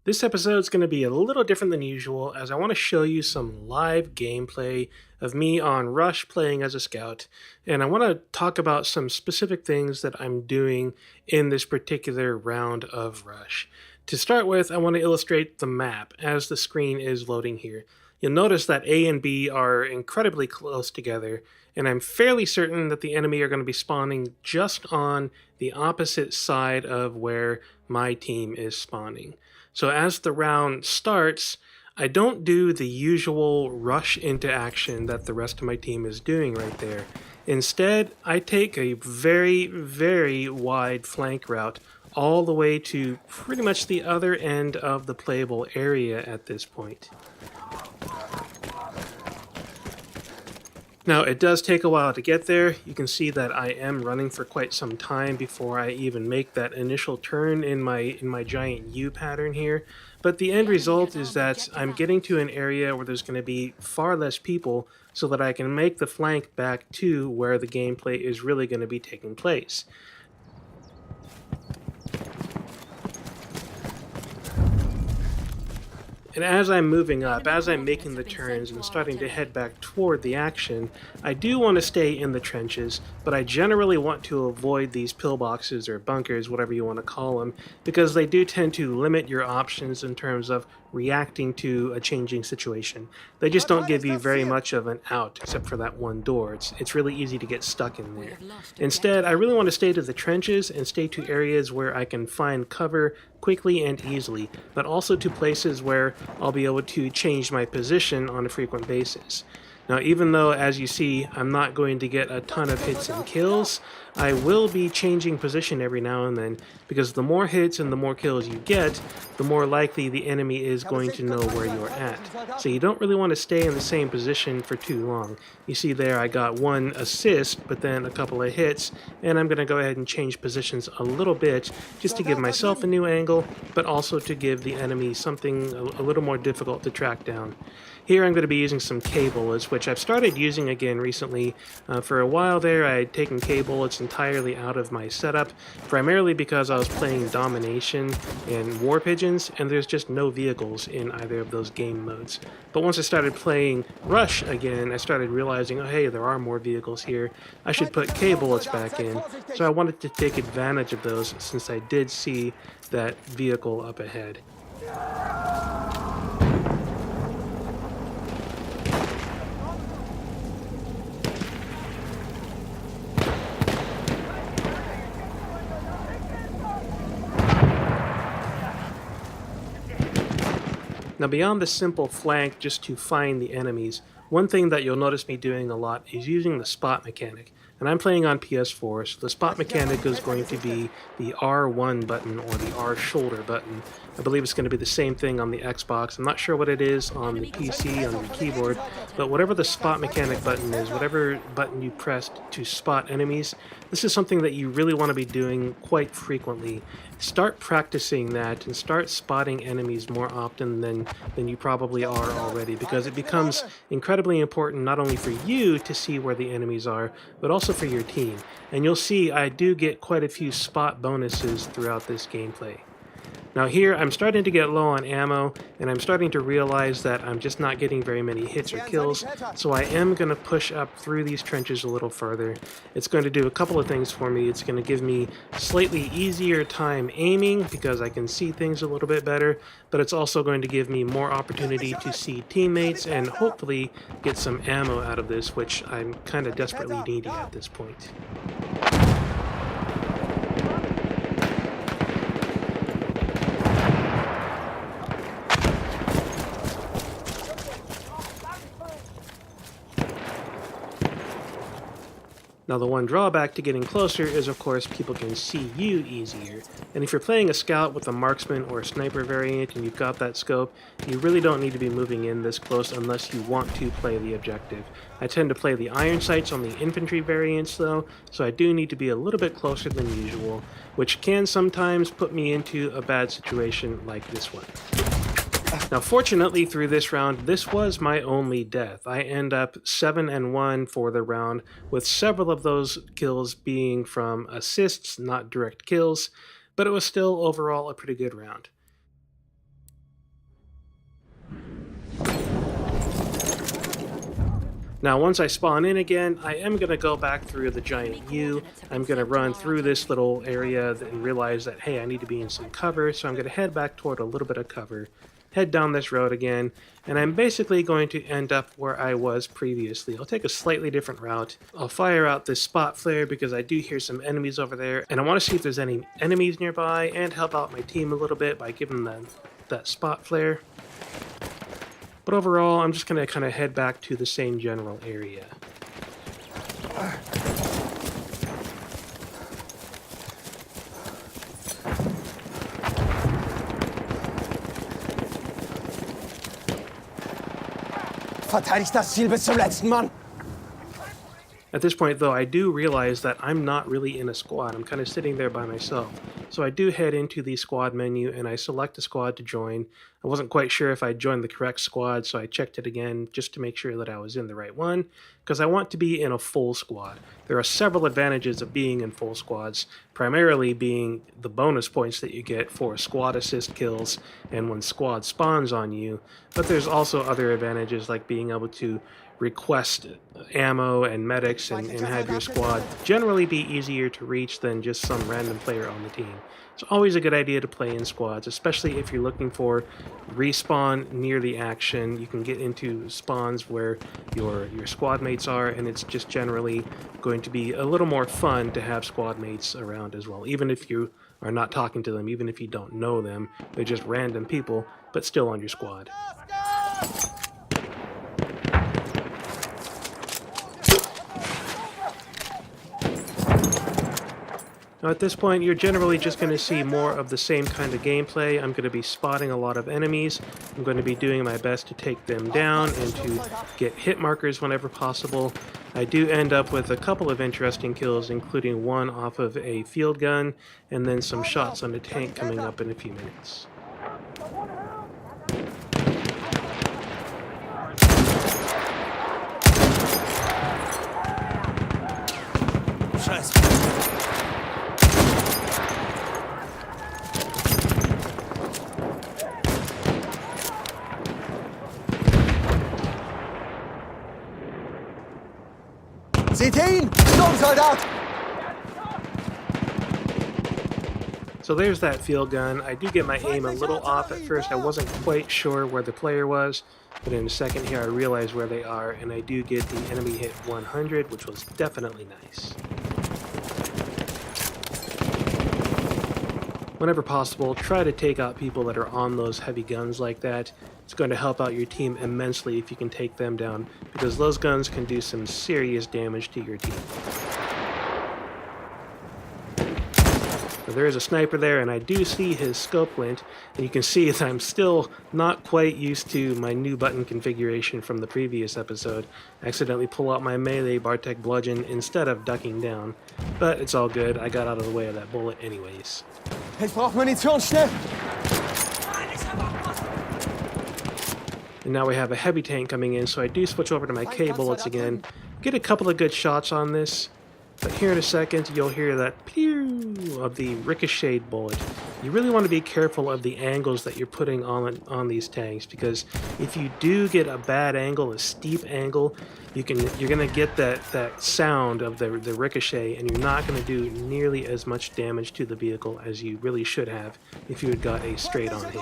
This episode is going to be a little different than usual as I want to show you some live gameplay of me on Rush playing as a scout, and I want to talk about some specific things that I'm doing in this particular round of Rush. To start with, I want to illustrate the map as the screen is loading here. You'll notice that A and B are incredibly close together, and I'm fairly certain that the enemy are going to be spawning just on the opposite side of where my team is spawning. So as the round starts, I don't do the usual rush into action that the rest of my team is doing right there. Instead, I take a very, very wide flank route all the way to pretty much the other end of the playable area at this point. Now, it does take a while to get there. You can see that I am running for quite some time before I even make that initial turn in my giant U pattern here. But the end result is that I'm getting to an area where there's going to be far less people so that I can make the flank back to where the gameplay is really going to be taking place. And as I'm moving up, as I'm making the turns and starting to head back toward the action, I do want to stay in the trenches, but I generally want to avoid these pillboxes or bunkers, whatever you want to call them, because they do tend to limit your options in terms of reacting to a changing situation. They just don't give you very much of an out, except for that one door. It's really easy to get stuck in there. Instead, I really want to stay to the trenches and stay to areas where I can find cover quickly and easily, but also to places where I'll be able to change my position on a frequent basis. Now, even though, as you see, I'm not going to get a ton of hits and kills, I will be changing position every now and then, because the more hits and the more kills you get, the more likely the enemy is going to know where you're at. So you don't really want to stay in the same position for too long. You see there I got one assist, but then a couple of hits, and I'm going to go ahead and change positions a little bit, just to give myself a new angle, but also to give the enemy something a little more difficult to track down. Here I'm going to be using some K-bullets, which I've started using again recently. For a while there, I had taken K-bullets entirely out of my setup, primarily because I was playing Domination and War Pigeons, and there's just no vehicles in either of those game modes. But once I started playing Rush again, I started realizing, oh hey, there are more vehicles here. I should put K-bullets back in, so I wanted to take advantage of those since I did see that vehicle up ahead. Now, beyond the simple flank just to find the enemies, one thing that you'll notice me doing a lot is using the spot mechanic. And I'm playing on PS4, so the spot mechanic is going to be the R1 button or the R shoulder button. I believe it's going to be the same thing on the Xbox. I'm not sure what it is on the PC, on the keyboard, but whatever the spot mechanic button is, whatever button you press to spot enemies, this is something that you really want to be doing quite frequently. Start practicing that and start spotting enemies more often than you probably are already, because it becomes incredibly important not only for you to see where the enemies are, but also for your team. And you'll see I do get quite a few spot bonuses throughout this gameplay. Now here, I'm starting to get low on ammo, and I'm starting to realize that I'm just not getting very many hits or kills, so I am going to push up through these trenches a little further. It's going to do a couple of things for me. It's going to give me slightly easier time aiming, because I can see things a little bit better, but it's also going to give me more opportunity to see teammates and hopefully get some ammo out of this, which I'm kind of desperately needing at this point. Now, the one drawback to getting closer is, of course, people can see you easier. And if you're playing a scout with a marksman or a sniper variant and you've got that scope, you really don't need to be moving in this close unless you want to play the objective. I tend to play the iron sights on the infantry variants, though, so I do need to be a little bit closer than usual, which can sometimes put me into a bad situation like this one. Now, fortunately, through this round, this was my only death. I end up 7-1 for the round, with several of those kills being from assists, not direct kills, but it was still overall a pretty good round. Now, once I spawn in again, I am going to go back through the giant U. I'm going to run through this little area and realize that, hey, I need to be in some cover, so I'm going to head back toward a little bit of cover, head down this road again, and I'm basically going to end up where I was previously. I'll take a slightly different route. I'll fire out this spot flare because I do hear some enemies over there, and I want to see if there's any enemies nearby and help out my team a little bit by giving them that spot flare. But overall, I'm just going to kind of head back to the same general area. Verteidigt das Ziel bis zum letzten Mann! At this point, though, I do realize that I'm not really in a squad. I'm kind of sitting there by myself. So I do head into the squad menu and I select a squad to join. I wasn't quite sure if I'd joined the correct squad, so I checked it again just to make sure that I was in the right one, because I want to be in a full squad. There are several advantages of being in full squads, primarily being the bonus points that you get for squad assist kills and when squad spawns on you, but there's also other advantages like being able to request ammo and medics and have your squad generally be easier to reach than just some random player on the team. It's always a good idea to play in squads, especially if you're looking for respawn near the action. You can get into spawns where your squad mates are, and it's just generally going to be a little more fun to have squad mates around as well, even if you are not talking to them, even if you don't know them. They're just random people, but still on your squad. Now at this point, you're generally just going to see more of the same kind of gameplay. I'm going to be spotting a lot of enemies. I'm going to be doing my best to take them down and to get hit markers whenever possible. I do end up with a couple of interesting kills, including one off of a field gun, and then some shots on a tank coming up in a few minutes. Seht ihr ihn? Sturmsoldat! So there's that field gun. I do get my aim a little off at first. I wasn't quite sure where the player was, but in a second here I realize where they are, and I do get the enemy hit 100, which was definitely nice. Whenever possible, try to take out people that are on those heavy guns like that. It's going to help out your team immensely if you can take them down, because those guns can do some serious damage to your team. So there is a sniper there, and I do see his scope glint, and you can see that I'm still not quite used to my new button configuration from the previous episode. I accidentally pull out my melee Bartek bludgeon instead of ducking down, but it's all good. I got out of the way of that bullet anyways. Ich brauche Munition, schnell! And now we have a heavy tank coming in, so I do switch over to my K bullets again. Get a couple of good shots on this, but here in a second you'll hear that pew of the ricocheted bullet. You really want to be careful of the angles that you're putting on these tanks, because if you do get a bad angle, a steep angle, you're gonna get that sound of the ricochet, and you're not gonna do nearly as much damage to the vehicle as you really should have if you had got a straight-on hit.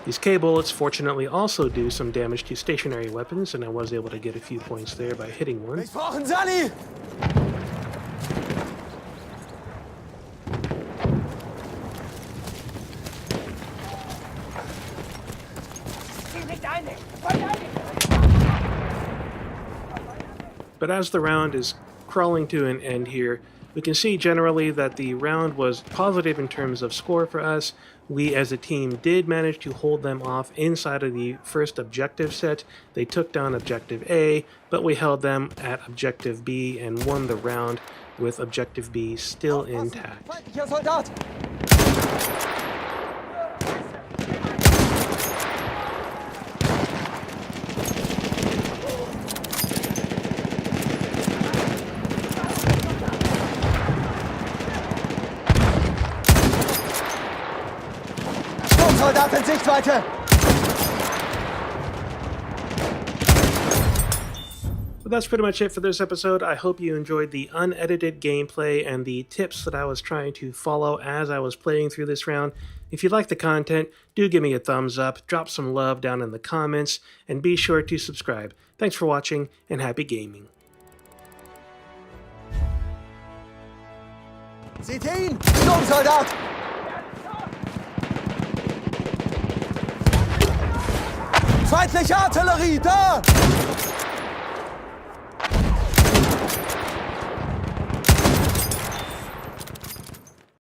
These K bullets fortunately also do some damage to stationary weapons, and I was able to get a few points there by hitting one. But as the round is crawling to an end here, we can see generally that the round was positive in terms of score for us. We as a team did manage to hold them off inside of the first objective set. They took down Objective A, but we held them at Objective B and won the round with Objective B still intact. Soldat in Sichtweite! that's pretty much it for this episode. I hope you enjoyed the unedited gameplay and the tips that I was trying to follow as I was playing through this round. If you like the content, do give me a thumbs up, drop some love down in the comments, and be sure to subscribe. Thanks for watching, and happy gaming. Seht ihr ihn? Sturmsoldat! Feindliche Artillerie, da!